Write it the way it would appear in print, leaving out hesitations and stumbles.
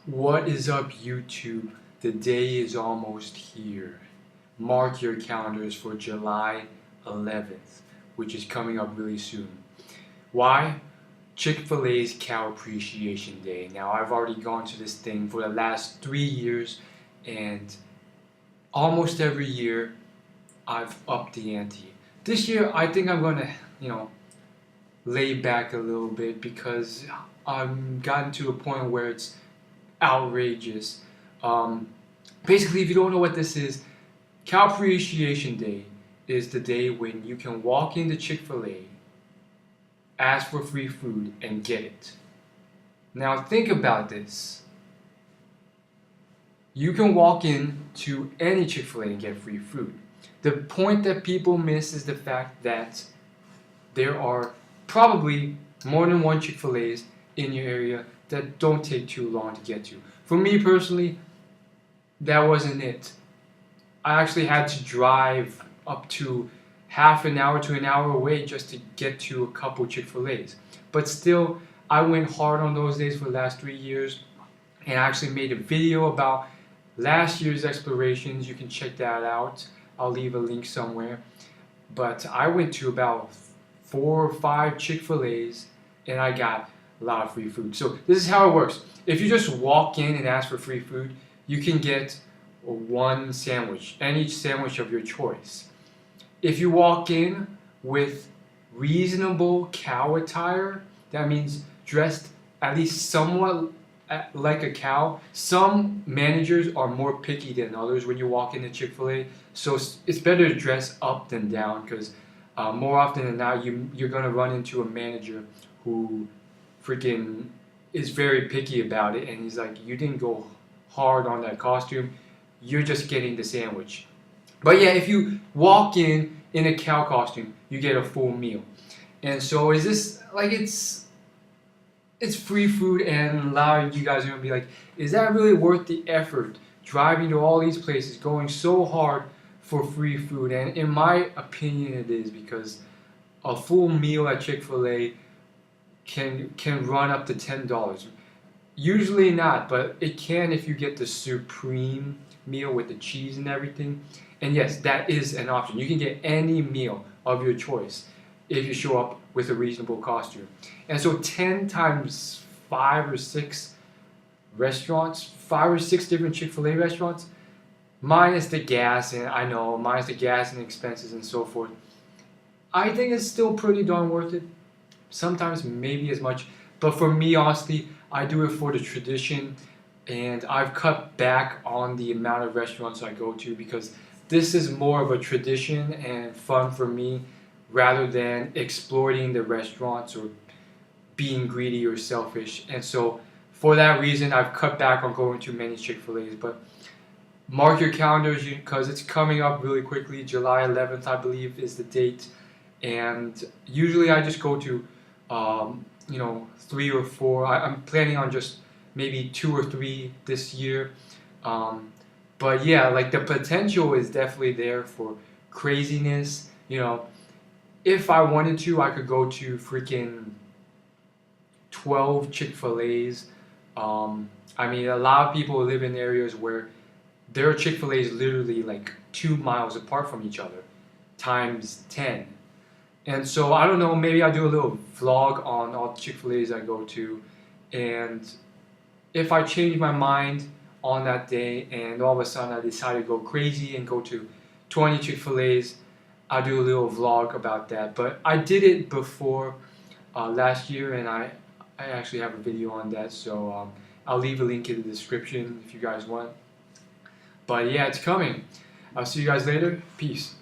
What is up, YouTube? The day is almost here. Mark your calendars for July 11th, which is coming up really soon. Why? Chick-fil-A's Cow Appreciation Day. Now, I've already gone to this thing for the last 3 years, and almost every year I've upped the ante. This year, I think I'm going to, lay back a little bit because I've gotten to a point where it's outrageous. Basically, if you don't know what this is, Cow Appreciation Day is the day when you can walk into Chick-fil-A, ask for free food, and get it. Now think about this. You can walk in to any Chick-fil-A and get free food. The point that people miss is the fact that there are probably more than one Chick-fil-A's in your area that don't take too long to get to. For me personally, that wasn't it. I actually had to drive up to half an hour to an hour away just to get to a couple Chick-fil-A's. But still, I went hard on those days for the last 3 years, and I actually made a video about last year's explorations. You can check that out. I'll leave a link somewhere. But I went to about 4 or 5 Chick-fil-A's, and I got a lot of free food. So this is how it works. If you just walk in and ask for free food, you can get one sandwich, any sandwich of your choice. If you walk in with reasonable cow attire, that means dressed at least somewhat like a cow. Some managers are more picky than others when you walk into Chick-fil-A, so it's better to dress up than down, because more often than not, you're going to run into a manager who freaking is very picky about it, and he's like, you didn't go hard on that costume, you're just getting the sandwich. But yeah, if you walk in a cow costume, you get a full meal. And so is this like, it's free food, and a lot of you guys are going to be like, is that really worth the effort, driving to all these places, going so hard for free food? And in my opinion, it is, because a full meal at Chick-fil-A can run up to $10. Usually not, but it can if you get the supreme meal with the cheese and everything. And yes, that is an option. You can get any meal of your choice if you show up with a reasonable costume. And so 10 times 5 or 6 restaurants, 5 or 6 different Chick-fil-A restaurants, minus the gas, and I know, minus the gas and expenses and so forth, I think it's still pretty darn worth it. Sometimes maybe as much, but for me, honestly, I do it for the tradition, and I've cut back on the amount of restaurants I go to because this is more of a tradition and fun for me, rather than exploiting the restaurants or being greedy or selfish. And so for that reason, I've cut back on going to many Chick-fil-A's. But mark your calendars, because it's coming up really quickly. July 11th, I believe, is the date. And usually I just go to 3 or 4. I'm planning on just maybe 2 or 3 this year. But yeah, like, the potential is definitely there for craziness. If I wanted to, I could go to freaking 12 Chick-fil-A's. I mean, a lot of people live in areas where there are Chick-fil-A's literally like 2 miles apart from each other, times 10. And so, I don't know, maybe I'll do a little vlog on all the Chick-fil-A's I go to, and if I change my mind on that day and all of a sudden I decide to go crazy and go to 20 Chick-fil-A's, I'll do a little vlog about that. But I did it before last year, and I actually have a video on that, so I'll leave a link in the description if you guys want. But yeah, it's coming. I'll see you guys later. Peace.